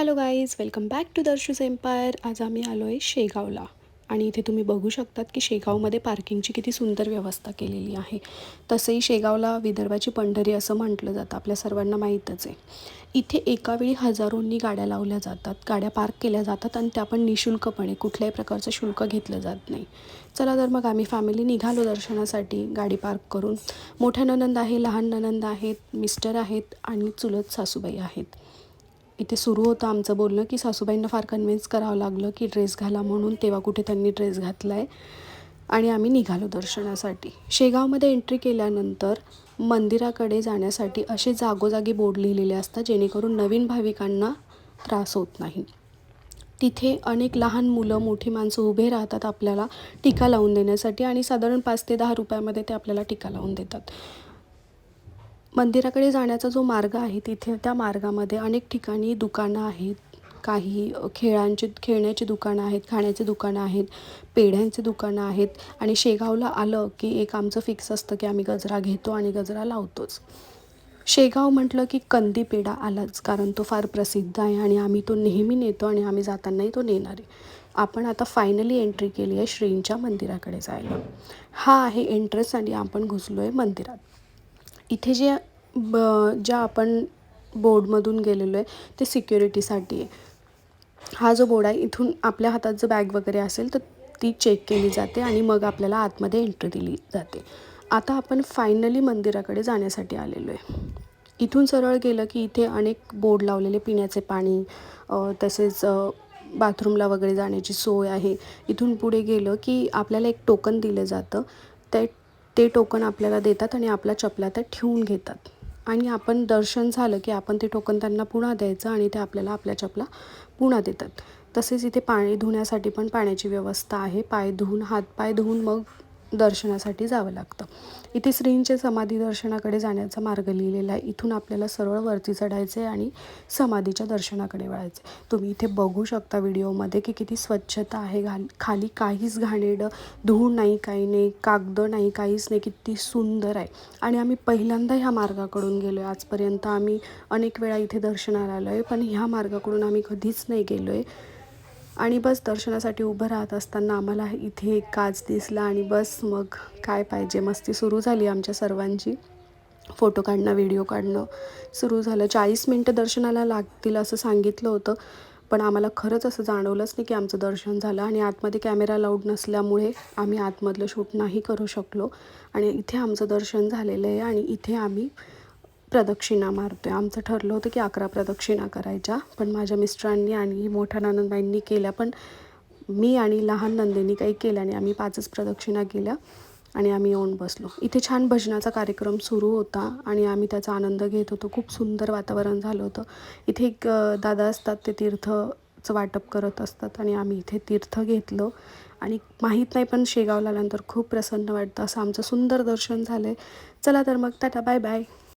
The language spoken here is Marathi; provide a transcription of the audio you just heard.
Hello guys, welcome back to Darshu's empire. आज आम्ही आलो आहे शेगावला आणि इथे तुम्ही बघू शकतात की शेगावमध्ये पार्किंगची किती सुंदर व्यवस्था केलेली आहे. तसंही शेगावला विदर्भाची पंढरी असं म्हटलं जातं, आपल्या सर्वांना माहीतच आहे. इथे एकावेळी हजारोंनी गाड्या लावल्या जातात, गाड्या पार्क केल्या जातात आणि त्या पण निःशुल्कपणे, कुठल्याही प्रकारचं शुल्क घेतलं जात नाही. चला तर मग आम्ही फॅमिली निघालो दर्शनासाठी गाडी पार्क करून. मोठ्या नणंद आहे, लहान नणंद आहेत, मिस्टर आहेत आणि चुलत सासूबाई आहेत. इथे सुरू होतं आमचं बोलणं की सासूबाईंना फार कन्व्हिन्स करावं लागलं की ड्रेस घाला म्हणून. तेव्हा कुठे त्यांनी ड्रेस घातला आहे आणि आम्ही निघालो दर्शनासाठी. शेगावमध्ये एंट्री केल्यानंतर मंदिराकडे जाण्यासाठी असे जागोजागी बोर्ड लिहिलेले असतात, जेणेकरून नवीन भाविकांना त्रास होत नाही. तिथे अनेक लहान मुलं, मोठी माणसं उभे राहतात आपल्याला टीका लावून देण्यासाठी आणि साधारण 5 ते 10 रुपयामध्ये ते आपल्याला टीका लावून देतात. मंदिराकडे जाण्याचा जो मार्ग आहे तिथे त्या मार्गामध्ये अनेक ठिकाणी दुकानं आहेत. काही खेळण्याची दुकानं आहेत, खाण्याची दुकानं आहेत, पेढ्यांची दुकानं आहेत. आणि शेगावला आलं की एक आमचं फिक्स असतं की आम्ही गजरा घेतो आणि गजरा लावतोच. शेगाव म्हटलं की कंदी पेढा आलाच, कारण तो फार प्रसिद्ध आहे आणि आम्ही तो नेहमी नेतो आणि आम्ही जातानाही तो नेणार आहे. आपण आता फायनली एंट्री केली आहे श्रींच्या मंदिराकडे जायला. हा आहे एंट्रन्स आणि आपण घुसलो आहे मंदिरात. इथे ज्या आपण बोर्डमधून गेलेलो आहे ते सिक्युरिटीसाठी आहे. हा जो बोर्ड आहे, इथून आपल्या हातात जर बॅग वगैरे असेल तर ती चेक केली जाते आणि मग आपल्याला आतमध्ये एंट्री दिली जाते. आता आपण फायनली मंदिराकडे जाण्यासाठी आलेलो आहे. इथून सरळ गेलं की इथे अनेक बोर्ड लावलेले, पिण्याचे पाणी, तसेच बाथरूमला वगैरे जाण्याची सोय आहे. इथून पुढे गेलं की आपल्याला एक टोकन दिलं जातं. ते टोकन आपल्याला देतात आणि आपल्या चपला त्या ठेवून घेतात आणि आपण दर्शन झालं की आपण ते टोकन त्यांना पुन्हा द्यायचं आणि ते आपल्याला आपल्या चपला पुन्हा देतात. तसेच इथे पाणी धुण्यासाठी पण पाण्याची व्यवस्था आहे. हातपाय धुवून मग दर्शनासाठी जावं लागतं. इथे श्रींचे समाधी दर्शनाकडे जाण्याचा मार्ग लिहिलेला आहे. इथून आपल्याला सरळ वरती चढायचं आहे आणि समाधीच्या दर्शनाकडे वळायचं आहे. तुम्ही इथे बघू शकता व्हिडिओमध्ये की किती स्वच्छता आहे. खाली काहीच घाणेरडं, धूळ नाही, काही नाही, कागदं नाही, काहीच नाही. किती सुंदर आहे. आणि आम्ही पहिल्यांदा ह्या मार्गाकडून गेलो आहे. आजपर्यंत आम्ही अनेक वेळा इथे दर्शनाला आलो आहे, पण ह्या मार्गाकडून आम्ही कधीच नाही गेलो आहे. आणि बस दर्शनासाठी उभं राहत असताना आम्हाला इथे एक काच दिसला आणि बस मग काय पाहिजे, मस्ती सुरू झाली आमच्या सर्वांची. फोटो काढणं, व्हिडिओ काढणं सुरू झालं. 40 मिनटं दर्शनाला लागतील असं सांगितलं होतं, पण आम्हाला खरंच असं जाणवलंच नाही की आमचं दर्शन झालं. आणि आतमध्ये कॅमेरा लाऊड नसल्यामुळे आम्ही आतमधलं शूट नाही करू शकलो. आणि इथे आमचं दर्शन झालेलं आहे आणि इथे आम्ही प्रदक्षिणा मारतो आहे. आमचं ठरलं होतं की 11 प्रदक्षिणा करायच्या, पण माझ्या मिस्टरांनी आणि मोठ्या नणंदबाईंनी केल्या, पण मी आणि लहान नंदेनी काही केल्या नाही. आम्ही 5च प्रदक्षिणा केल्या आणि आम्ही येऊन बसलो. इथे छान भजनाचा कार्यक्रम सुरू होता आणि आम्ही त्याचा आनंद घेत होतो. खूप सुंदर वातावरण झालं होतं. इथे एक दादा असतात, ते तीर्थचं वाटप करत असतात आणि आम्ही इथे तीर्थ घेतलं. आणि माहीत नाही, पण शेगावला आल्यानंतर खूप प्रसन्न वाटतं. असं आमचं सुंदर दर्शन झालं आहे. चला तर मग टाटा, बाय बाय.